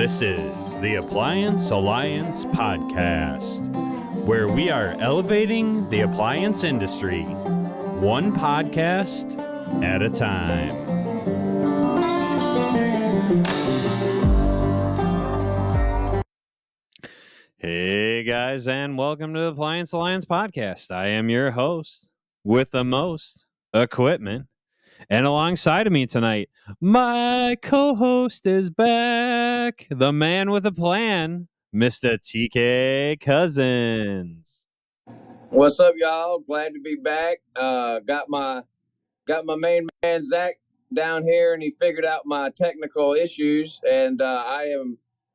This is the Appliance Alliance podcast, where we are elevating the appliance industry, one podcast at a time. Hey guys, and welcome to the Appliance Alliance podcast. I am your host with the most equipment. And alongside of me tonight, my co-host is back, the man with a plan, Mr. TK Cousins. What's up, y'all? Glad to be back. Got my main man Zach down here, and he figured out my technical issues. And I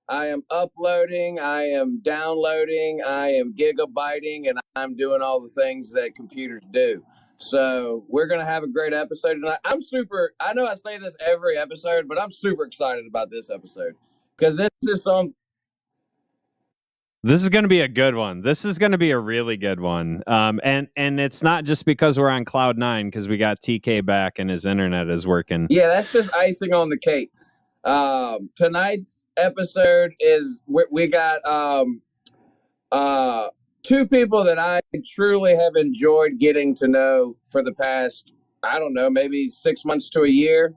am uploading, I am downloading, I am gigabyting, and I'm doing all the things that computers do. So we're going to have a great episode tonight. I know I say this every episode, but I'm super excited about this episode because this is going to be a good one. This is going to be a really good one. And it's not just because we're on Cloud 9, because we got TK back and his internet is working. Yeah, that's just icing on the cake. Tonight's episode is we got two people that I truly have enjoyed getting to know for the past, I don't know, maybe 6 months to a year,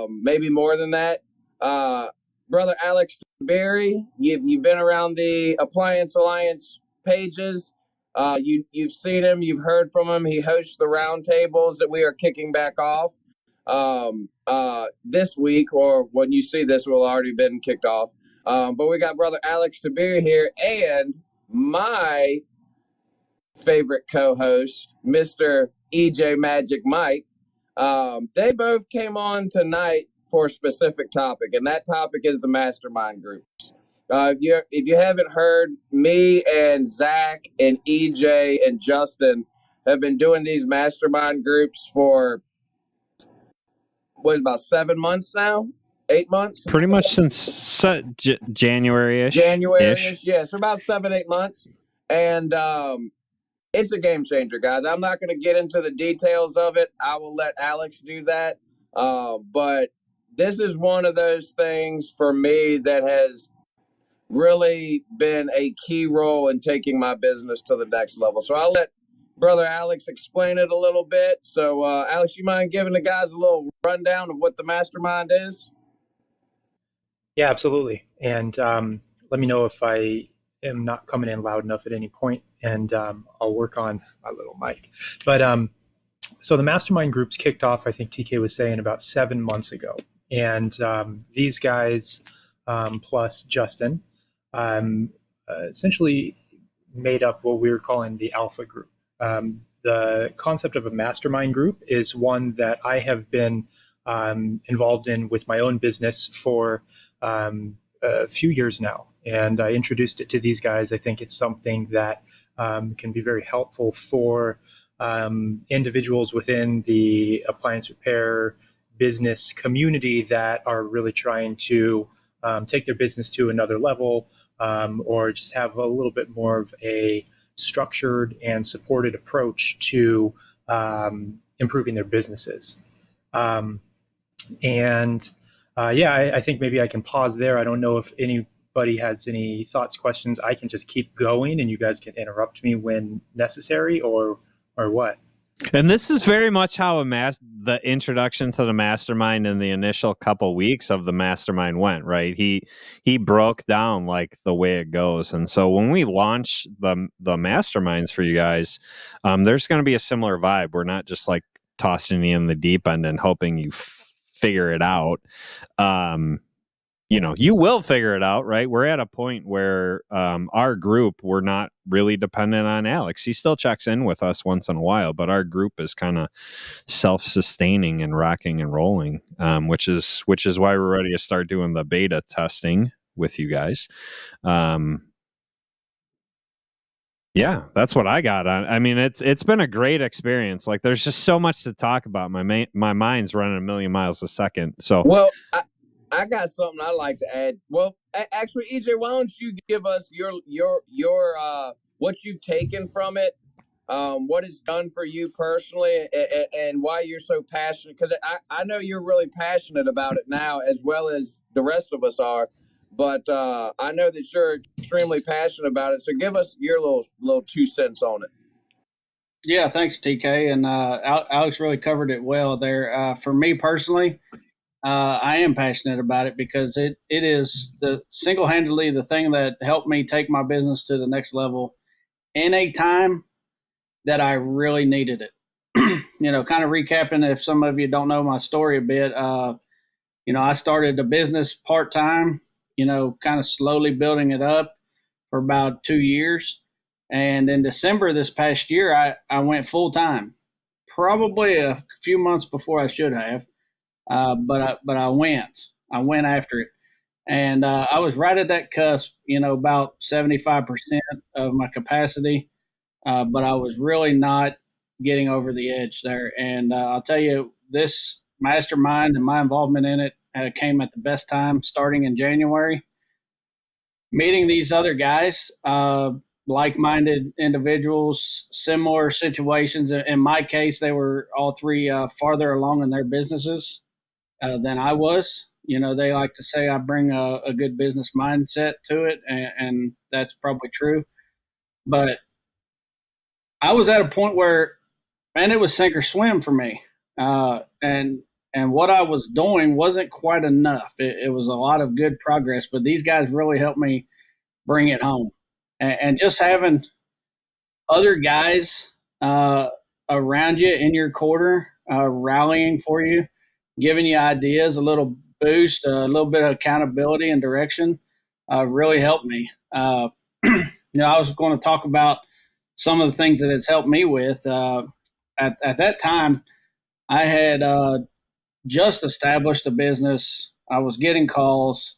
maybe more than that. Brother Alex Berry, you've been around the Appliance Alliance pages. You've seen him, you've heard from him. He hosts the roundtables that we are kicking back off this week, or when you see this, will already been kicked off. But we got Brother Alex Berry here, and my favorite co-host, Mr. EJ Magic Mike. They both came on tonight for a specific topic, and that topic is the Mastermind groups. If you haven't heard, me and Zach and EJ and Justin have been doing these Mastermind groups for about 7 months now. 8 months? Pretty much since January-ish. January-ish, yeah. So about 7-8 months. And it's a game changer, guys. I'm not going to get into the details of it. I will let Alex do that. But this is one of those things for me that has really been a key role in taking my business to the next level. So I'll let Brother Alex explain it a little bit. So, Alex, you mind giving the guys a little rundown of what the Mastermind is? Yeah, absolutely. And let me know if I am not coming in loud enough at any point, and I'll work on my little mic. But so the Mastermind groups kicked off, I think TK was saying, about 7 months ago. And these guys, plus Justin, essentially made up what we were calling the Alpha group. The concept of a mastermind group is one that I have been involved in with my own business for a few years now, and I introduced it to these guys. I think it's something that can be very helpful for individuals within the appliance repair business community that are really trying to take their business to another level, or just have a little bit more of a structured and supported approach to improving their businesses. I think maybe I can pause there. I don't know if anybody has any thoughts, questions. I can just keep going, and you guys can interrupt me when necessary, or what. And this is very much how the introduction to the Mastermind in the initial couple weeks of the Mastermind went, right? He broke down like the way it goes. And so when we launch the Masterminds for you guys, there's going to be a similar vibe. We're not just like tossing you in the deep end and hoping you figure it out. You will figure it out, right? We're at a point where our group, we're not really dependent on Alex. He still checks in with us once in a while, but our group is kind of self-sustaining and rocking and rolling, which is why we're ready to start doing the beta testing with you guys. Yeah, that's what I got on. I mean, it's been a great experience. Like, there's just so much to talk about. My mind's running a million miles a second. So, well, I got something I'd like to add. Well, actually, EJ, why don't you give us your what you've taken from it, what it's done for you personally, and why you're so passionate? Because I know you're really passionate about it now, as well as the rest of us are. but I know that you're extremely passionate about it. So give us your little 2 cents on it. Yeah, thanks, TK. And Alex really covered it well there. For me personally, I am passionate about it because it is the single-handedly the thing that helped me take my business to the next level in a time that I really needed it. Kind of recapping, if some of you don't know my story a bit, I started the business part-time, kind of slowly building it up for about 2 years. And in December this past year, I went full-time, probably a few months before I should have. But I went after it, and I was right at that cusp. About 75% of my capacity, but I was really not getting over the edge there. And I'll tell you, this mastermind and my involvement in it came at the best time, starting in January. Meeting these other guys, like-minded individuals, similar situations. In my case, they were all three farther along in their businesses than I was. They like to say I bring a good business mindset to it, and that's probably true. But I was at a point where, man, it was sink or swim for me, and what I was doing wasn't quite enough. It was a lot of good progress, but these guys really helped me bring it home, and just having other guys around you in your quarter, rallying for you, giving you ideas, a little boost, a little bit of accountability and direction, really helped me. I was going to talk about some of the things that it's helped me with. At that time, I had just established a business. I was getting calls,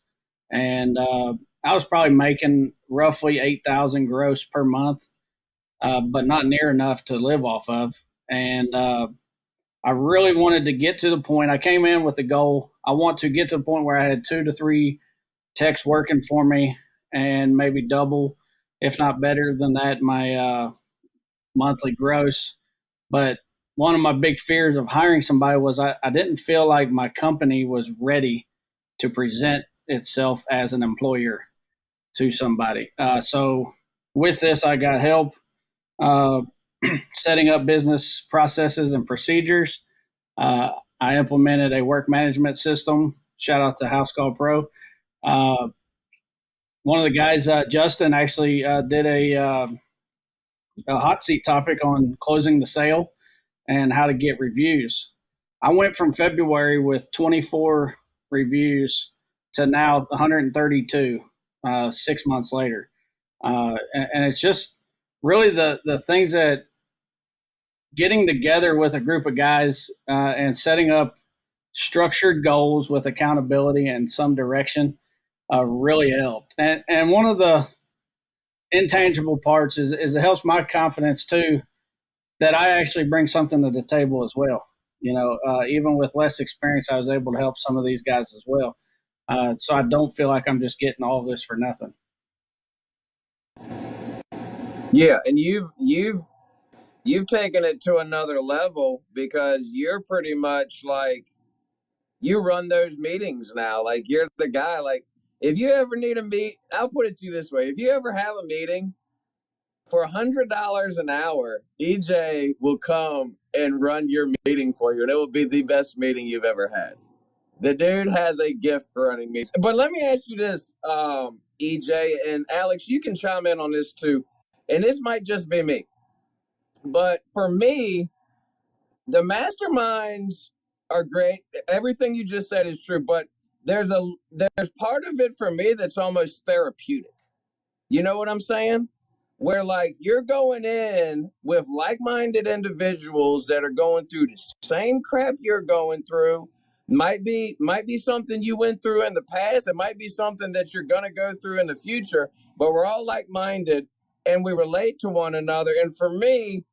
and I was probably making roughly 8,000 gross per month, but not near enough to live off of. And I really wanted to get to the point. I came in with the goal. I want to get to the point where I had 2 to 3 techs working for me, and maybe double, if not better than that, my monthly gross. But one of my big fears of hiring somebody was I didn't feel like my company was ready to present itself as an employer to somebody. So with this, I got help setting up business processes and procedures. I implemented a work management system. Shout out to House Call Pro. One of the guys, Justin, actually did a hot seat topic on closing the sale and how to get reviews. I went from February with 24 reviews to now 132 6 months later. And it's just really the things that getting together with a group of guys and setting up structured goals with accountability and some direction really helped. And one of the intangible parts is it helps my confidence too, that I actually bring something to the table as well. Even with less experience, I was able to help some of these guys as well. So I don't feel like I'm just getting all this for nothing. Yeah, and you've taken it to another level, because you're pretty much like, you run those meetings now. Like, you're the guy. Like, if you ever need a meet, I'll put it to you this way: if you ever have a meeting for $100 an hour, EJ will come and run your meeting for you, and it will be the best meeting you've ever had. The dude has a gift for running meetings. But let me ask you this, EJ, and Alex, you can chime in on this too. And this might just be me, but for me, the masterminds are great. Everything you just said is true, but there's part of it for me that's almost therapeutic. You know what I'm saying? Where, like, you're going in with like-minded individuals that are going through the same crap you're going through. Might be something you went through in the past. It might be something that you're going to go through in the future, but we're all like-minded and we relate to one another. And for me,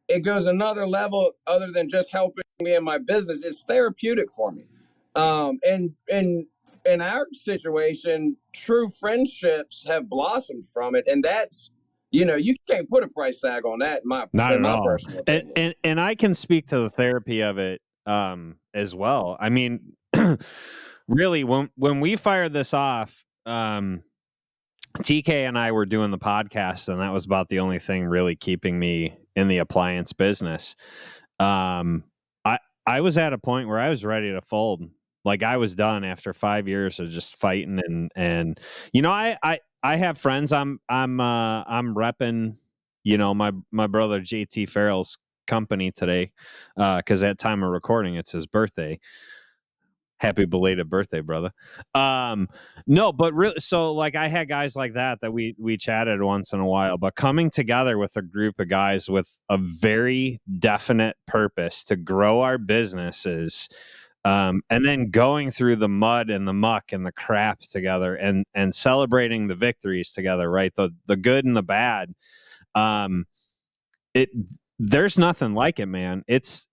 it goes another level other than just helping me in my business. It's therapeutic for me. And in our situation, true friendships have blossomed from it. And that's, you can't put a price tag on that in my personal opinion. And I can speak to the therapy of it as well. I mean, really, when we fired this off, TK and I were doing the podcast, and that was about the only thing really keeping me in the appliance business. I was at a point where I was ready to fold. Like, I was done after 5 years of just fighting, and I have friends. I'm repping, my brother JT Farrell's company today, because at time of recording it's his birthday. Happy belated birthday, brother. No, but really, so like, I had guys like that we chatted once in a while, but coming together with a group of guys with a very definite purpose to grow our businesses, and then going through the mud and the muck and the crap together, and celebrating the victories together, right? The good and the bad. It There's nothing like it, man. It's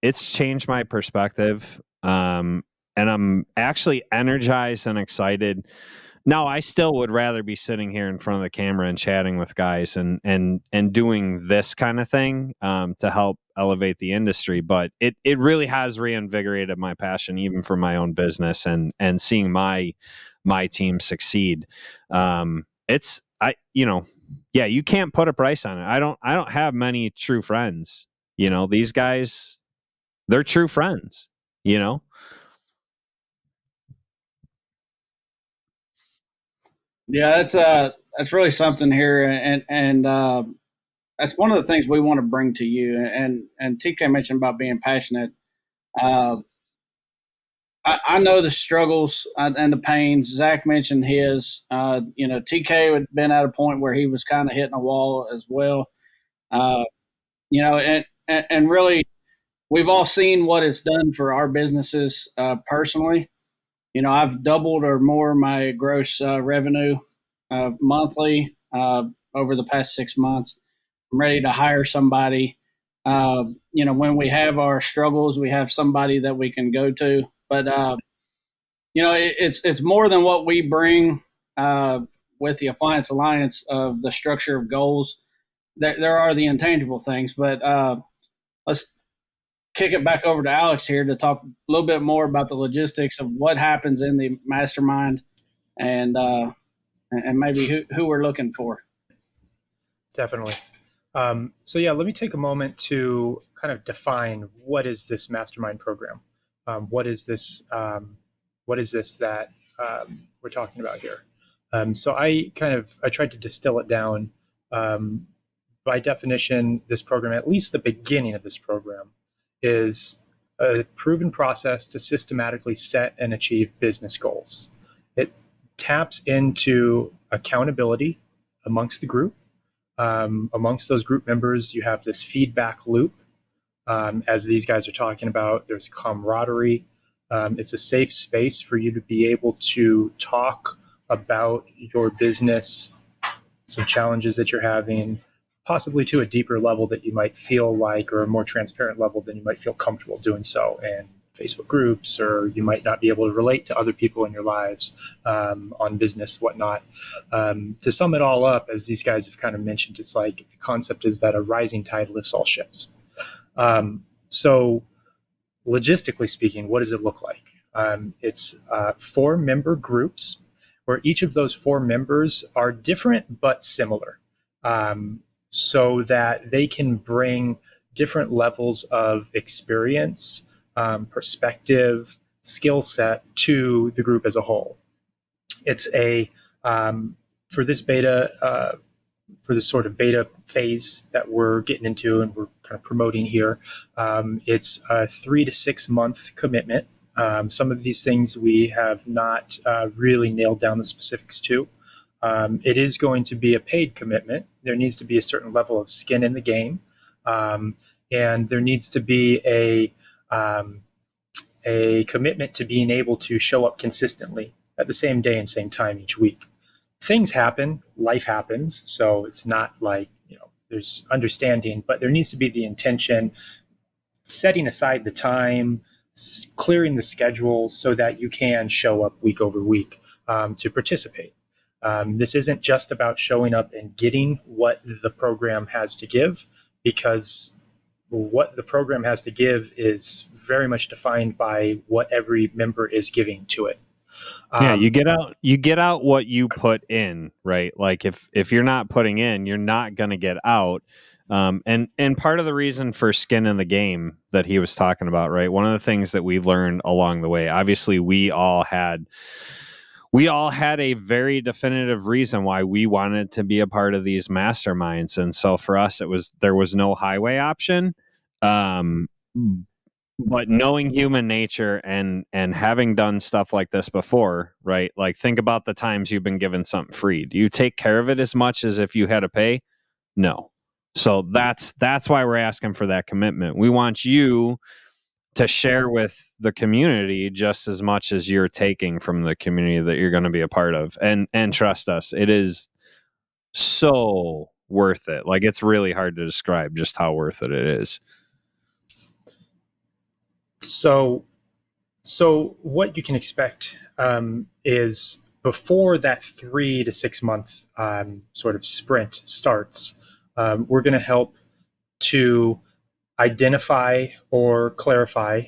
changed my perspective. And I'm actually energized and excited. Now, I still would rather be sitting here in front of the camera and chatting with guys and doing this kind of thing, to help elevate the industry. But it really has reinvigorated my passion, even for my own business, and seeing my team succeed. You can't put a price on it. I don't have many true friends. These guys, they're true friends. Yeah, that's really something here, and that's one of the things we want to bring to you. And TK mentioned about being passionate. Uh, I know the struggles and the pains. Zach mentioned his. TK had been at a point where he was kind of hitting a wall as well. Uh, and really, we've all seen what it's done for our businesses personally. I've doubled or more my gross revenue monthly over the past 6 months. I'm ready to hire somebody. When we have our struggles, we have somebody that we can go to. But it's more than what we bring with the Appliance Alliance of the structure of goals. There are the intangible things, but let's kick it back over to Alex here to talk a little bit more about the logistics of what happens in the mastermind, and maybe who we're looking for. Definitely. So let me take a moment to kind of define what is this mastermind program. What is this that we're talking about here? So I tried to distill it down. By definition, this program, at least the beginning of this program, is a proven process to systematically set and achieve business goals. It taps into accountability amongst the group. Amongst those group members, you have this feedback loop. As these guys are talking about, there's camaraderie. It's a safe space for you to be able to talk about your business, some challenges that you're having, possibly to a deeper level that you might feel like, or a more transparent level than you might feel comfortable doing so in Facebook groups, or you might not be able to relate to other people in your lives on business, whatnot. To sum it all up, as these guys have kind of mentioned, it's like the concept is that a rising tide lifts all ships. So logistically speaking, what does it look like? It's 4 member groups where each of those 4 members are different but similar, so that they can bring different levels of experience, perspective, skill set to the group as a whole. It's for this beta, for this sort of beta phase that we're getting into and we're kind of promoting here, it's a 3 to 6 month commitment. Some of these things we have not really nailed down the specifics to. It is going to be a paid commitment. There needs to be a certain level of skin in the game, and there needs to be a commitment to being able to show up consistently at the same day and same time each week. Things happen, life happens, so it's not like, there's understanding, but there needs to be the intention, setting aside the time, clearing the schedule so that you can show up week over week to participate. This isn't just about showing up and getting what the program has to give, because what the program has to give is very much defined by what every member is giving to it. Yeah, you get out what you put in, right? Like if you're not putting in, you're not going to get out. And part of the reason for skin in the game that he was talking about, right? One of the things that we learned along the way, obviously we all had a very definitive reason why we wanted to be a part of these masterminds. And so for us, there was no highway option. Um, but knowing human nature and having done stuff like this before, right? Like think about the times you've been given something free. Do you take care of it as much as if you had to pay? No. So that's why we're asking for that commitment. We want you to share with the community just as much as you're taking from the community that you're going to be a part of. And trust us, it is so worth it. Like it's really hard to describe just how worth it is. So what you can expect is before that 3 to 6 month sort of sprint starts, we're going to help to identify or clarify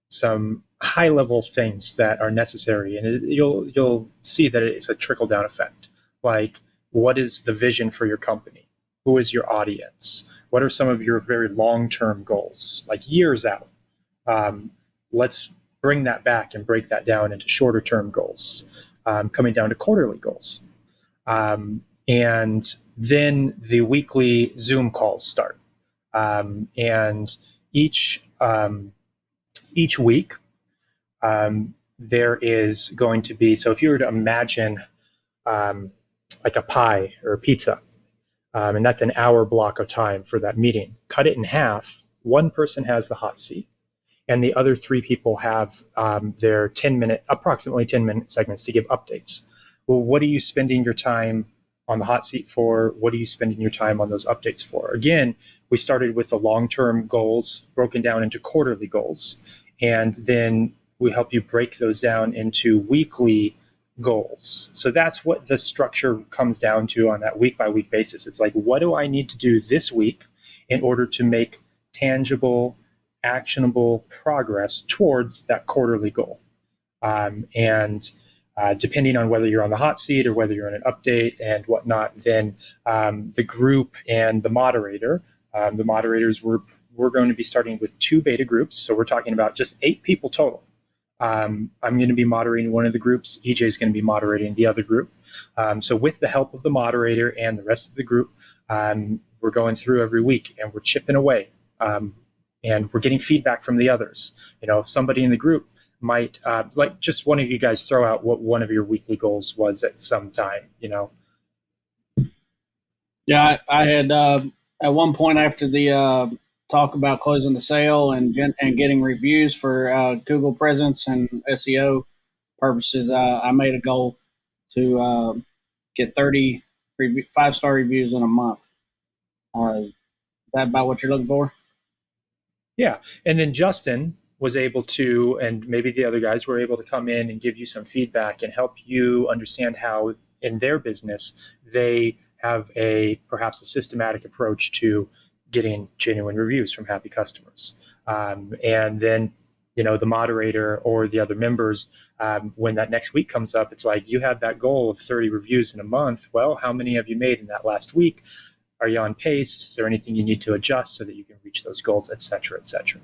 some high level things that are necessary, and you'll see that it's a trickle down effect. Like, what is the vision for your company? Who is your audience? What are some of your very long term goals, like years out? Let's bring that back and break that down into shorter term goals, coming down to quarterly goals. And then the weekly Zoom calls start. And each week, there is going to be, so if you were to imagine like a pie or a pizza, and that's an hour block of time for that meeting, cut it in half. One person has the hot seat, and the other 3 people have their approximately 10-minute segments to give updates. Well, what are you spending your time on the hot seat for? What are you spending your time on those updates for? Again, we started with the long-term goals broken down into quarterly goals, and then we help you break those down into weekly goals. So that's what the structure comes down to on that week-by-week basis. It's like, what do I need to do this week in order to make tangible, actionable progress towards that quarterly goal? Depending on whether you're on the hot seat or whether you're in an update and whatnot, then the group and the moderators, we're going to be starting with 2 beta groups. So we're talking about just 8 people total. I'm going to be moderating one of the groups. EJ is going to be moderating the other group. So with the help of the moderator and the rest of the group, we're going through every week and we're chipping away. And we're getting feedback from the others. If somebody in the group might, like just one of you guys throw out what one of your weekly goals was at some time, Yeah, I had at one point after the talk about closing the sale and getting reviews for Google presence and SEO purposes, I made a goal to get 30 5-star reviews in a month. Is that about what you're looking for? Yeah. And then Justin was able to, and maybe the other guys were able to come in and give you some feedback and help you understand how in their business they have perhaps a systematic approach to getting genuine reviews from happy customers. And then, the moderator or the other members, when that next week comes up, it's like, you had that goal of 30 reviews in a month. Well, how many have you made in that last week? Are you on pace? Is there anything you need to adjust so that you can reach those goals, et cetera, et cetera?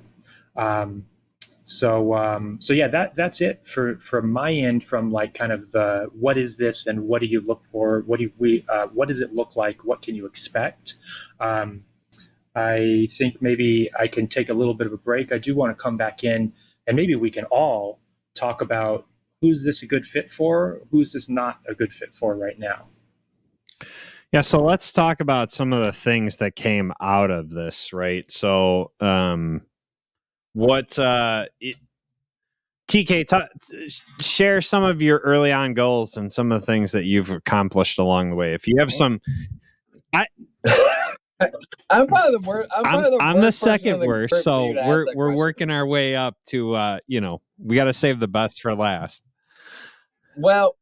So yeah, that's it from my end, from like kind of the what is this and what do you look for? What does it look like? What can you expect? I think maybe I can take a little bit of a break. I do want to come back in and maybe we can all talk about who's this a good fit for? Who's this not a good fit for right now? Yeah, so let's talk about some of the things that came out of this, right? So, TK, share some of your early on goals and some of the things that you've accomplished along the way. If you have some, I'm probably the worst. I'm the second worst, so we're working our way up to we got to save the best for last. Well,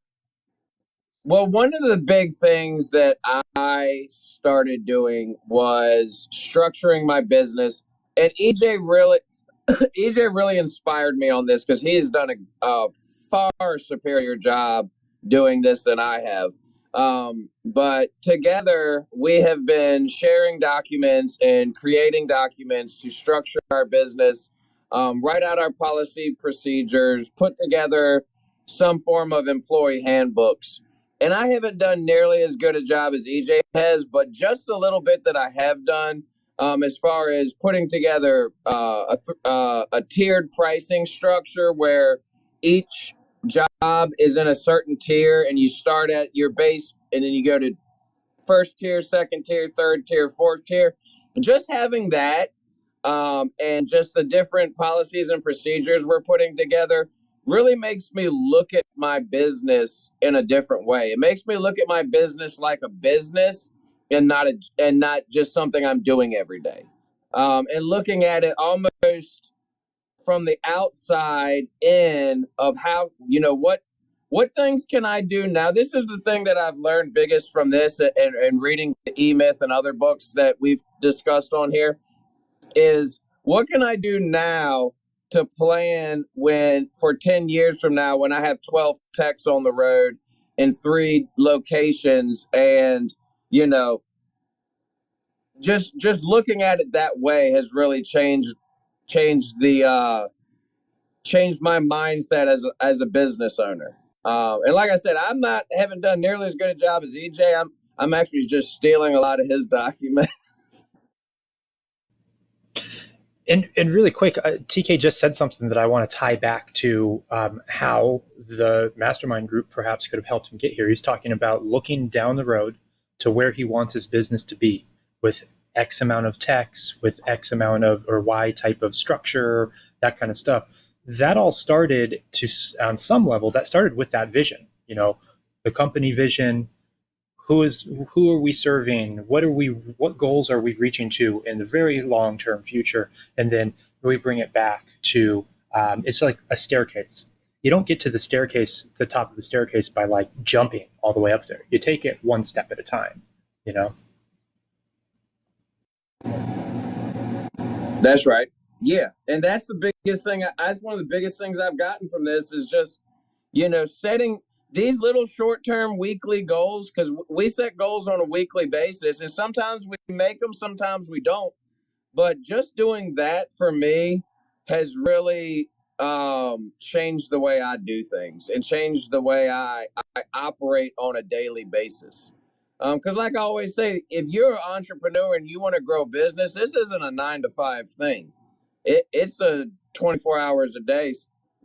one of the big things that I started doing was structuring my business. And EJ EJ really inspired me on this because he has done a far superior job doing this than I have. But together, we have been sharing documents and creating documents to structure our business, write out our policy procedures, put together some form of employee handbooks. And I haven't done nearly as good a job as EJ has, but just a little bit that I have done, as far as putting together a tiered pricing structure where each job is in a certain tier, and you start at your base, and then you go to first tier, second tier, third tier, fourth tier. Just having that, and just the different policies and procedures we're putting together really makes me look at my business in a different way. It makes me look at my business like a business and not just something I'm doing every day. And looking at it almost from the outside in of how, what things can I do now? This is the thing that I've learned biggest from this and reading the E-Myth and other books that we've discussed on here is what can I do now to plan for 10 years from now when I have 12 techs on the road in 3 locations, and just looking at it that way has really changed my mindset as a business owner. And like I said, haven't done nearly as good a job as EJ. I'm actually just stealing a lot of his documents. And really quick, TK just said something that I want to tie back to how the Mastermind group perhaps could have helped him get here. He's talking about looking down the road to where he wants his business to be with X amount of techs, with X amount of or Y type of structure, that kind of stuff. That all started on some level, that started with that vision, the company vision. Who are we serving? What goals are we reaching to in the very long-term future? And then we bring it back to, it's like a staircase. You don't get to the top of the staircase by like jumping all the way up there. You take it one step at a time, That's right. Yeah. And that's the biggest thing. That's one of the biggest things I've gotten from this is just, setting these little short-term weekly goals, because we set goals on a weekly basis, and sometimes we make them, sometimes we don't. But just doing that for me has really changed the way I do things and changed the way I operate on a daily basis. Because like I always say, if you're an entrepreneur and you want to grow business, this isn't a 9 to 5 thing. It's a 24 hours a day,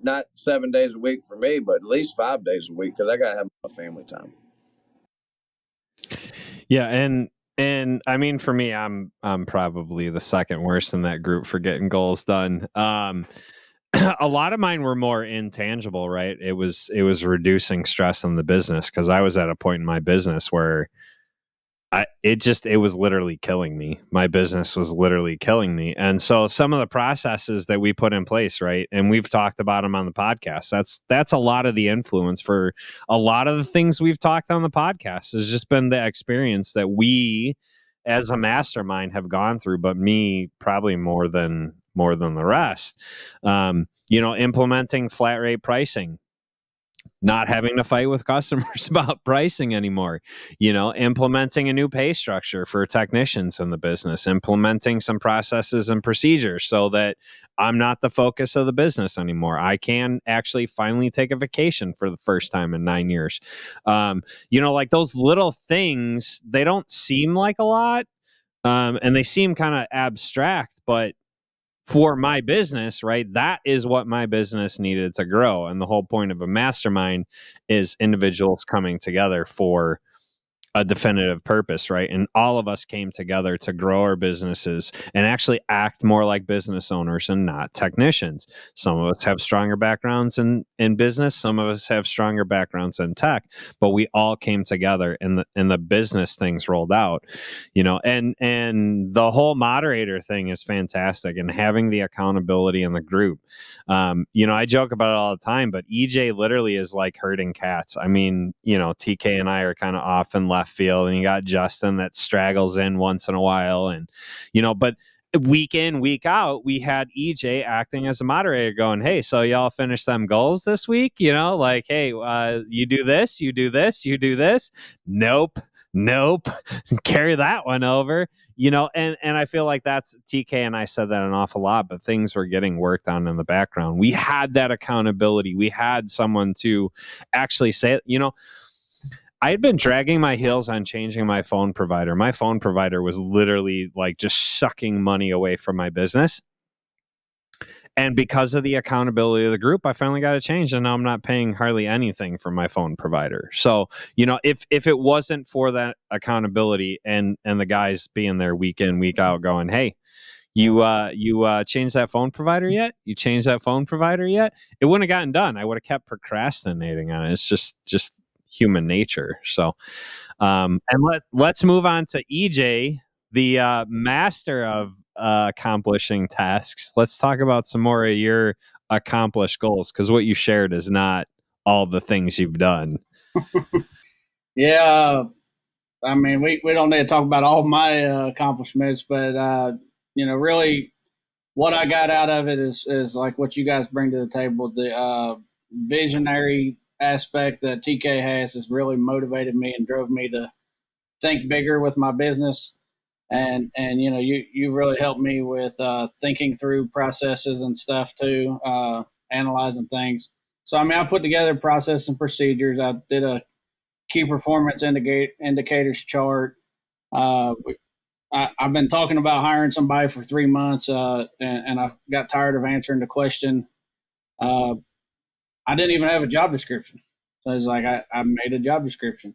not 7 days a week for me, but at least 5 days a week because I got to have my family time. Yeah, and I mean, for me, I'm probably the second worst in that group for getting goals done. A lot of mine were more intangible, right? It was reducing stress on the business because I was at a point in my business where it was literally killing me. My business was literally killing me. And so some of the processes that we put in place, right? And we've talked about them on the podcast. That's a lot of the influence for a lot of the things we've talked on the podcast has just been the experience that we as a mastermind have gone through, but me probably more than the rest. Implementing flat rate pricing, not having to fight with customers about pricing anymore, implementing a new pay structure for technicians in the business, implementing some processes and procedures so that I'm not the focus of the business anymore. I can actually finally take a vacation for the first time in 9 years. Like those little things, they don't seem like a lot, and they seem kind of abstract, but for my business, right? That is what my business needed to grow. And the whole point of a mastermind is individuals coming together for a definitive purpose, right? And all of us came together to grow our businesses and actually act more like business owners and not technicians. Some of us have stronger backgrounds in business. Some of us have stronger backgrounds in tech, but we all came together and the business things rolled out, and the whole moderator thing is fantastic, and having the accountability in the group. I joke about it all the time, but EJ literally is like herding cats. I mean, TK and I are kind of off in left field, and you got Justin that straggles in once in a while, and but week in, week out, we had EJ acting as a moderator going, hey, so y'all finish them goals this week? Like, hey, you do this, you do this, you do this. Nope. Carry that one over. And I feel like that's TK and I said that an awful lot, but things were getting worked on in the background. We had that accountability. We had someone to actually say, I had been dragging my heels on changing my phone provider. My phone provider was literally like just sucking money away from my business. And because of the accountability of the group, I finally got it changed, and now I'm not paying hardly anything for my phone provider. So, if it wasn't for that accountability and the guys being there week in, week out going, hey, you changed that phone provider yet? You changed that phone provider yet? It wouldn't have gotten done. I would have kept procrastinating on it. It's just human nature. So, and let's move on to EJ, the master of accomplishing tasks. Let's talk about some more of your accomplished goals, because what you shared is not all the things you've done. Yeah, I mean, we don't need to talk about all my accomplishments, but really, what I got out of it is like what you guys bring to the table. The visionary aspect that TK has really motivated me and drove me to think bigger with my business. And you really helped me with thinking through processes and stuff too, analyzing things. So I put together process and procedures. I did a key performance indicators chart. I've been talking about hiring somebody for 3 months, and I got tired of answering the question. I didn't even have a job description. So it's like I made a job description.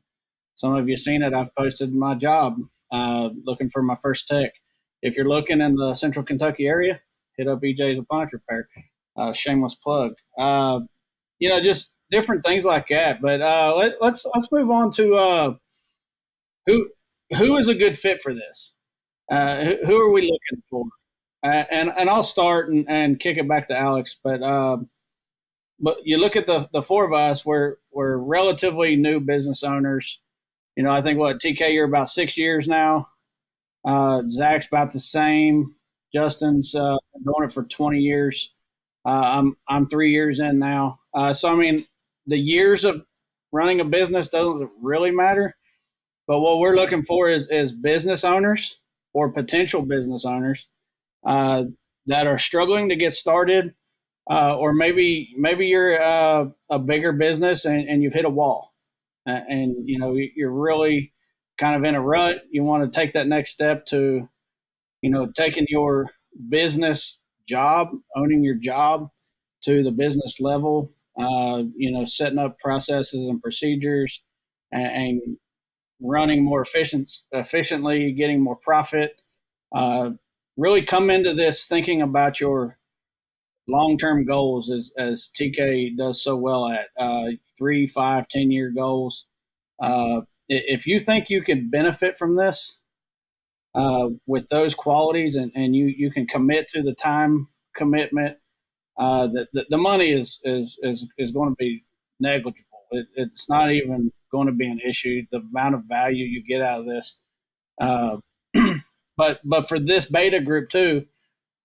Some of you seen it. I've posted my job, looking for my first tech. If you're looking in the Central Kentucky area, hit up EJ's Appliance Repair. Shameless plug. Just different things like that. But let's move on to who is a good fit for this. Who are we looking for? And I'll start and kick it back to Alex. But you look at the four of us. We're relatively new business owners. I think TK, you're about 6 years now. Zach's about the same. Justin's been doing it for 20 years. I'm 3 years in now. So the years of running a business doesn't really matter. But what we're looking for is business owners or potential business owners that are struggling to get started, or maybe you're a bigger business and you've hit a wall, and you're really kind of in a rut. You want to take that next step to taking your business job, owning your job to the business level, setting up processes and procedures and running more efficiently, getting more profit. Really come into this thinking about your long-term goals, as TK does so well at 3, 5, 10-year goals. If you think you can benefit from this with those qualities, and you can commit to the time commitment, the money is going to be negligible. It's not even going to be an issue. The amount of value you get out of this, but for this beta group too,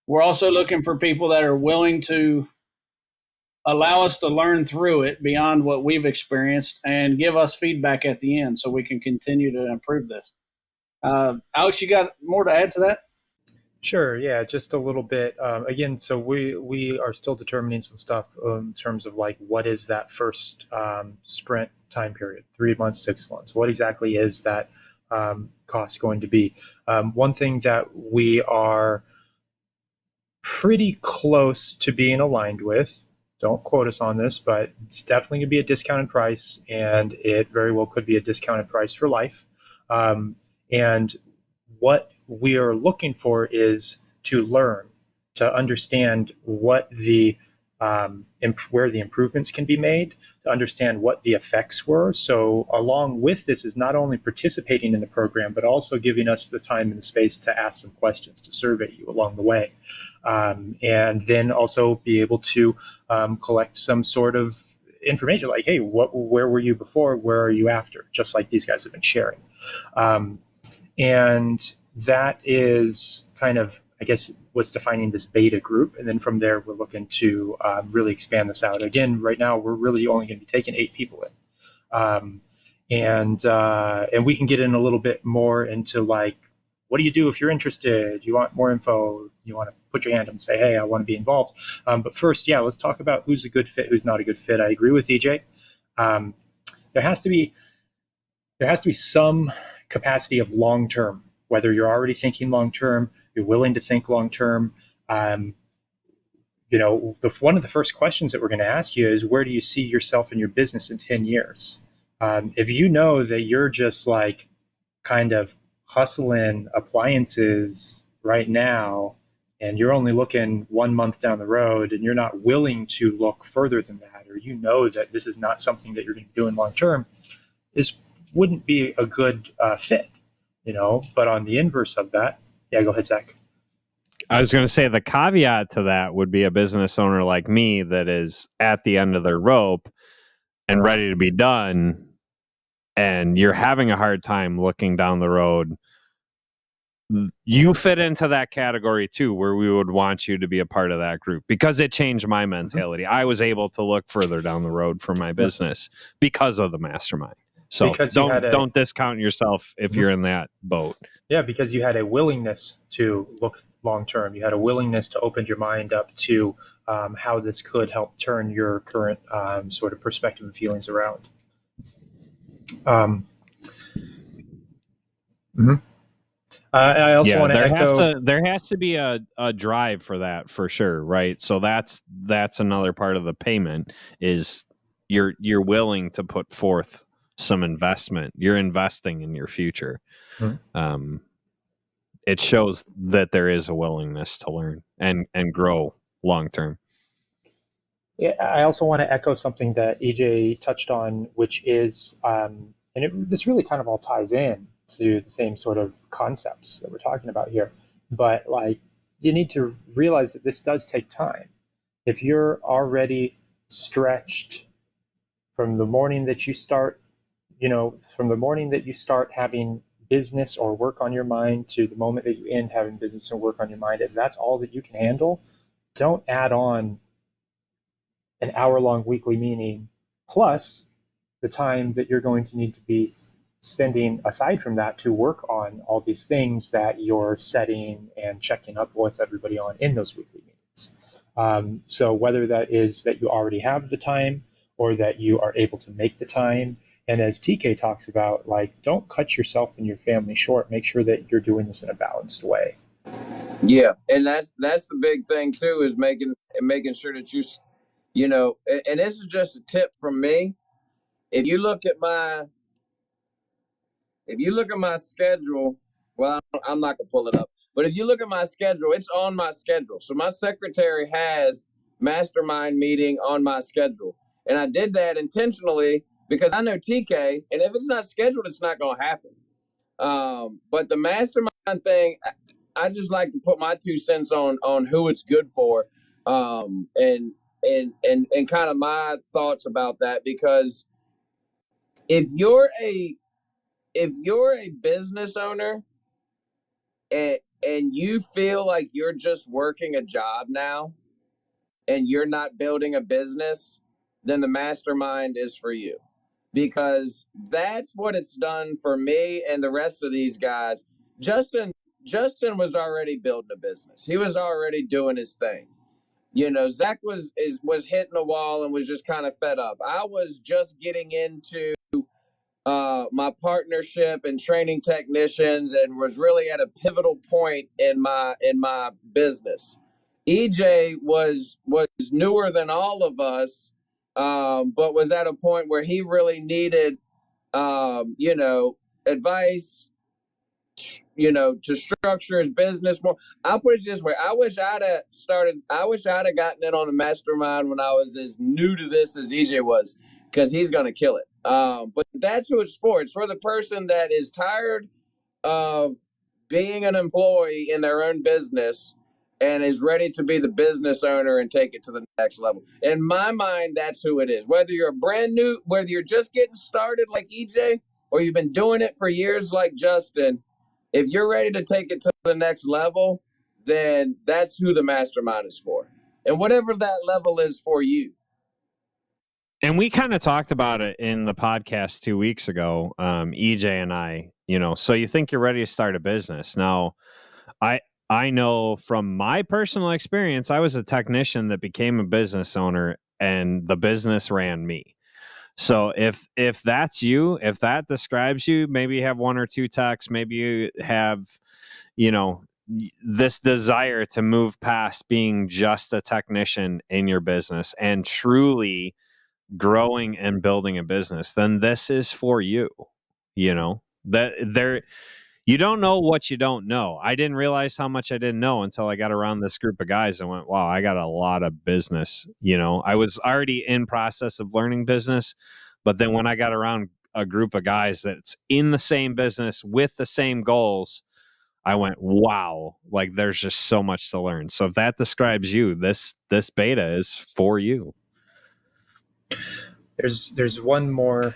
we're also looking for people that are willing to allow us to learn through it beyond what we've experienced and give us feedback at the end so we can continue to improve this. Alex, you got more to add to that? Sure. Yeah, just a little bit. Again, so we are still determining some stuff in terms of like what is that first sprint time period, 3 months, 6 months. What exactly is that cost going to be? One thing that we are pretty close to being aligned with, don't quote us on this, but it's definitely going to be a discounted price, and it very well could be a discounted price for life. And what we are looking for is to learn, to understand what where the improvements can be made, to understand what the effects were. So along with this is not only participating in the program, but also giving us the time and the space to ask some questions, to survey you along the way. And then also be able to collect some sort of information like, hey, where were you before? Where are you after? Just like these guys have been sharing. And that is kind of I guess, was defining this beta group. And then from there, we're looking to really expand this out. Again, right now, we're really only going to be taking 8 people in. And we can get in a little bit more into like, what do you do if you're interested? You want more info? You want to put your hand up and say, hey, I want to be involved. But first, let's talk about who's a good fit, who's not a good fit. I agree with EJ. There has to be some capacity of long-term, whether you're already thinking long-term, you're willing to think long-term. One of the first questions that we're going to ask you is, where do you see yourself in your business in 10 years? If you know that you're just like kind of hustling appliances right now, and you're only looking 1 month down the road, and you're not willing to look further than that, or you know that this is not something that you're going to do in long-term, this wouldn't be a good fit, But on the inverse of that, go ahead, Zach. I was going to say the caveat to that would be a business owner like me that is at the end of their rope and ready to be done, and you're having a hard time looking down the road. You fit into that category too, where we would want you to be a part of that group, because it changed my mentality. I was able to look further down the road for my business because of the mastermind. So don't discount yourself if you're in that boat. Yeah, because you had a willingness to look long term. You had a willingness to open your mind up to how this could help turn your current sort of perspective and feelings around. I also want to echo. There has to be a drive for that, for sure, right? So that's another part of the payment, is you're willing to put forth some investment. You're investing in your future. It shows that there is a willingness to learn and grow long term. Yeah, I also want to echo something that EJ touched on, which is, this really kind of all ties in to the same sort of concepts that we're talking about here. But like, you need to realize that this does take time. If you're already stretched from the morning that you start, having business or work on your mind to the moment that you end having business and work on your mind, if that's all that you can handle, don't add on an hour-long weekly meeting plus the time that you're going to need to be spending aside from that to work on all these things that you're setting and checking up with everybody on in those weekly meetings. So whether that is that you already have the time or that you are able to make the time, and as TK talks about, like, don't cut yourself and your family short. Make sure that you're doing this in a balanced way. Yeah, and that's the big thing too, is making sure that and this is just a tip from me. If you look at my schedule, well, I'm not gonna pull it up, but if you look at my schedule, it's on my schedule. So my secretary has mastermind meeting on my schedule, and I did that intentionally because I know TK, and if it's not scheduled, it's not gonna happen. But the mastermind thing, I just like to put my 2 cents on who it's good for, and kind of my thoughts about that, because if you're a business owner and you feel like you're just working a job now and you're not building a business, then the mastermind is for you, because that's what it's done for me and the rest of these guys. Justin was already building a business. He was already doing his thing. Zach was hitting a wall and was just kind of fed up. I was just getting into my partnership and training technicians, and was really at a pivotal point in my business. EJ was newer than all of us, but was at a point where he really needed advice, to structure his business more. I'll put it this way. I wish I'd have gotten in on the mastermind when I was as new to this as EJ was, because he's going to kill it. But that's who it's for. It's for the person that is tired of being an employee in their own business and is ready to be the business owner and take it to the next level. In my mind, that's who it is. Whether you're whether you're just getting started like EJ, or you've been doing it for years like Justin, if you're ready to take it to the next level, then that's who the mastermind is for. And whatever that level is for you. And we kind of talked about it in the podcast 2 weeks ago, EJ and I, so you think you're ready to start a business. Now, I know from my personal experience, I was a technician that became a business owner and the business ran me. So if that's you, if that describes you, maybe you have one or two techs, maybe you have, this desire to move past being just a technician in your business and truly growing and building a business, then this is for you. That there, you don't know what you don't know. I didn't realize how much I didn't know until I got around this group of guys and went, wow, I got a lot of business. I was already in process of learning business, but then when I got around a group of guys that's in the same business with the same goals, I went, wow, like there's just so much to learn. So if that describes you, this beta is for you. There's one more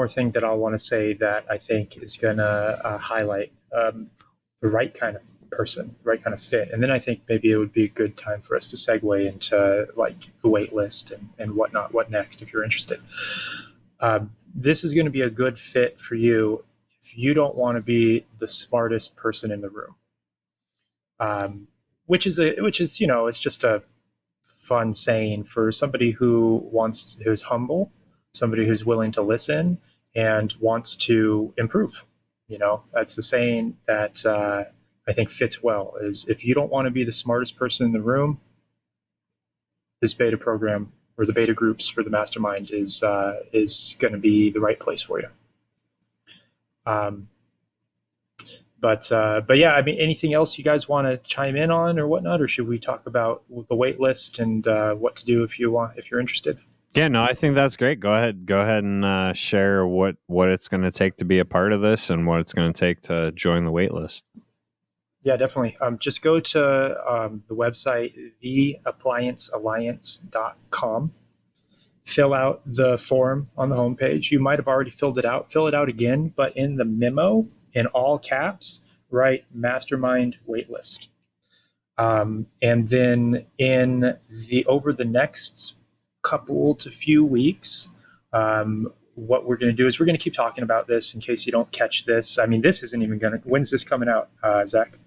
thing that I want to say that I think is going to highlight the right kind of person, right kind of fit. And then I think maybe it would be a good time for us to segue into like the wait list and whatnot, what next, if you're interested. This is going to be a good fit for you if you don't want to be the smartest person in the room. Which is it's just a fun saying for somebody who's humble, somebody who's willing to listen and wants to improve. That's the saying that I think fits well, is if you don't want to be the smartest person in the room, this beta program or the beta groups for the mastermind is going to be the right place for you. But yeah, I mean, anything else you guys want to chime in on or whatnot, or should we talk about the wait list and what to do if you're interested? Yeah, no, I think that's great. Go ahead and share what it's going to take to be a part of this and what it's going to take to join the wait list. Yeah, definitely. Just go to the website, theappliancealliance.com. Fill out the form on the homepage. You might have already filled it out. Fill it out again, but in the memo, in all caps, write Mastermind waitlist. And then over the next couple to few weeks, what we're going to do is we're going to keep talking about this in case you don't catch this. I mean, this isn't even when's this coming out, Zach?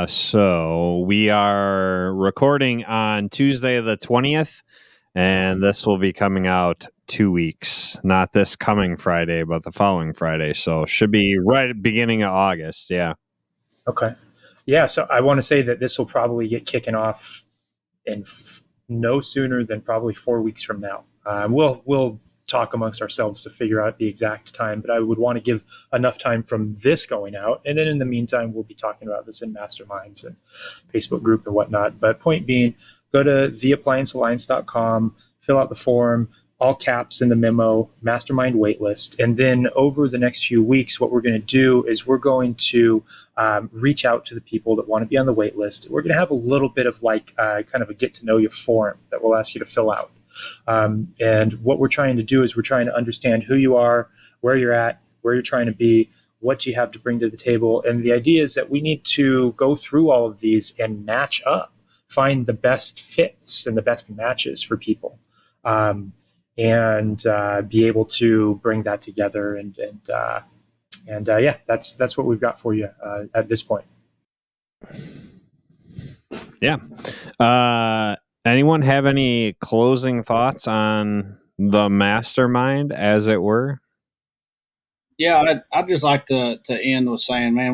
So we are recording on Tuesday the 20th, and this will be coming out 2 weeks, not this coming Friday, but the following Friday. So should be right at the beginning of August. Yeah. Okay. Yeah. So I want to say that this will probably get kicking off in no sooner than probably 4 weeks from now. We'll talk amongst ourselves to figure out the exact time, but I would want to give enough time from this going out. And then in the meantime, we'll be talking about this in Masterminds and Facebook group and whatnot. But point being, go to theappliancealliance.com, fill out the form, all caps in the memo, Mastermind waitlist. And then over the next few weeks, what we're going to do is we're going to reach out to the people that want to be on the waitlist. We're going to have a little bit of like kind of a get to know you form that we'll ask you to fill out. And what we're trying to do is we're trying to understand who you are, where you're at, where you're trying to be, what you have to bring to the table. And the idea is that we need to go through all of these and match up, find the best fits and the best matches for people, and be able to bring that together. And yeah, that's what we've got for you at this point. Yeah. Anyone have any closing thoughts on the mastermind, as it were? Yeah, I'd just like to end with saying, man,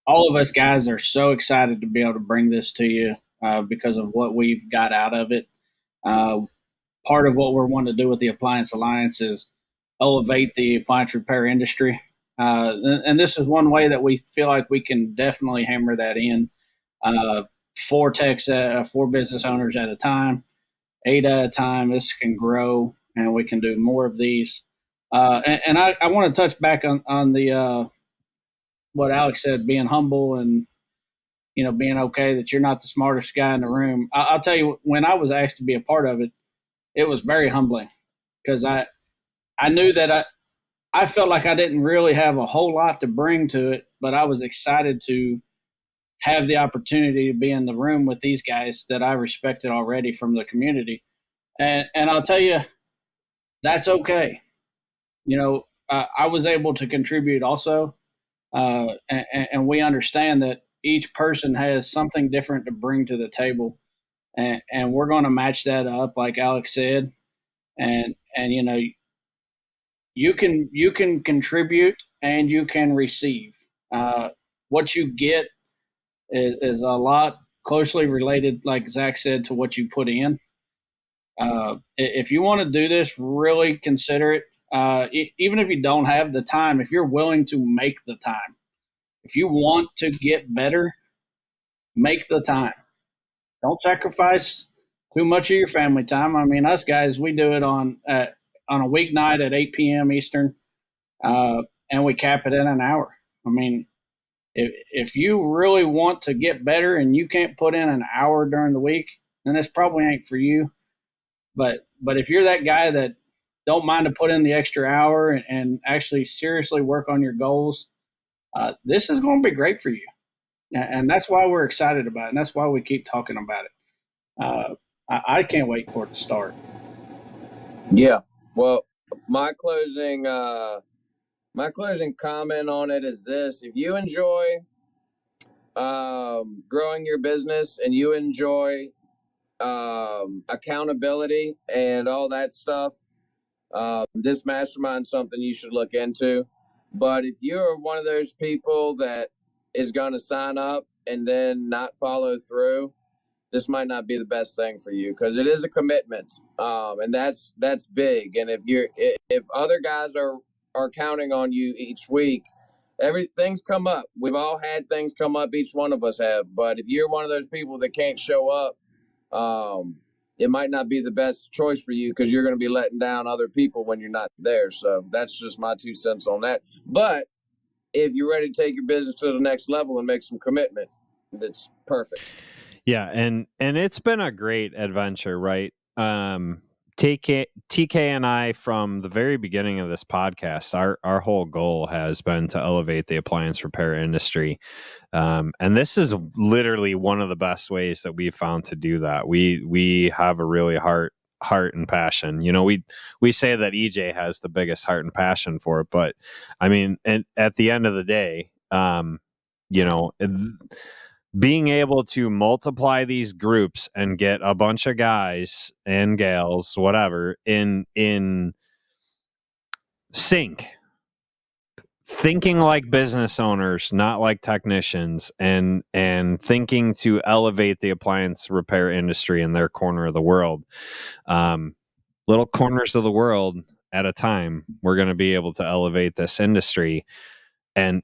all of us guys are so excited to be able to bring this to you because of what we've got out of it. Part of what we're wanting to do with the Appliance Alliance is elevate the appliance repair industry. And this is one way that we feel like we can definitely hammer that in. 4 techs, 4 business owners at a time, 8 at a time. This can grow, and we can do more of these. And I want to touch back on the what Alex said, being humble and being okay that you're not the smartest guy in the room. I'll tell you, when I was asked to be a part of it, it was very humbling because I knew that I felt like I didn't really have a whole lot to bring to it, but I was excited to have the opportunity to be in the room with these guys that I respected already from the community. And I'll tell you, that's okay. I was able to contribute also, and we understand that each person has something different to bring to the table, and we're going to match that up, like Alex said, and you can contribute and you can receive. What you get is a lot closely related, like Zach said, to what you put in. If you want to do this, really consider it. Even if you don't have the time, if you're willing to make the time, if you want to get better, make the time. Don't sacrifice too much of your family time. I mean, us guys, we do it on a weeknight at 8 p.m. Eastern, and we cap it in an hour. I mean, if you really want to get better and you can't put in an hour during the week, then this probably ain't for you. But if you're that guy that don't mind to put in the extra hour and actually seriously work on your goals, this is going to be great for you. And that's why we're excited about it. And that's why we keep talking about it. I can't wait for it to start. Yeah. Well, my closing comment on it is this: if you enjoy growing your business and you enjoy accountability and all that stuff, this mastermind is something you should look into. But if you're one of those people that is going to sign up and then not follow through, this might not be the best thing for you, because it is a commitment, and that's big. And if other guys are counting on you each week, things come up. We've all had things come up. Each one of us have. But if you're one of those people that can't show up, it might not be the best choice for you, because you're going to be letting down other people when you're not there. So that's just my 2 cents on that. But if you're ready to take your business to the next level and make some commitment, that's perfect. Yeah, and it's been a great adventure, right? TK and I, from the very beginning of this podcast, our whole goal has been to elevate the appliance repair industry. And this is literally one of the best ways that we've found to do that. We have a really heart and passion. We say that EJ has the biggest heart and passion for it, but I mean, and at the end of the day, being able to multiply these groups and get a bunch of guys and gals, whatever, in sync, thinking like business owners, not like technicians, and thinking to elevate the appliance repair industry in their corner of the world, little corners of the world at a time, we're going to be able to elevate this industry and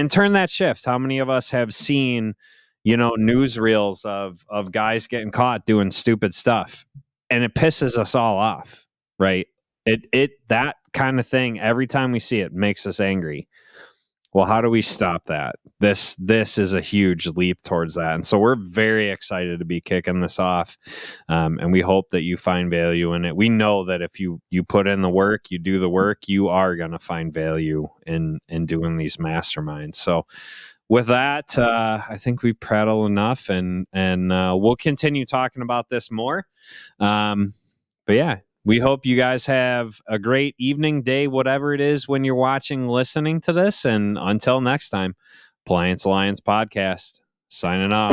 turn that shift. How many of us have seen newsreels of guys getting caught doing stupid stuff, and it pisses us all off, right? It that kind of thing, every time we see it, makes us angry. Well, how do we stop that? This is a huge leap towards that, and so we're very excited to be kicking this off, and we hope that you find value in it. We know that if you put in the work, you do the work, you are going to find value in doing these masterminds. So with that, I think we prattle enough, and we'll continue talking about this more. But yeah, we hope you guys have a great evening, day, whatever it is when you're watching, listening to this. And until next time, Appliance Alliance Podcast, signing off.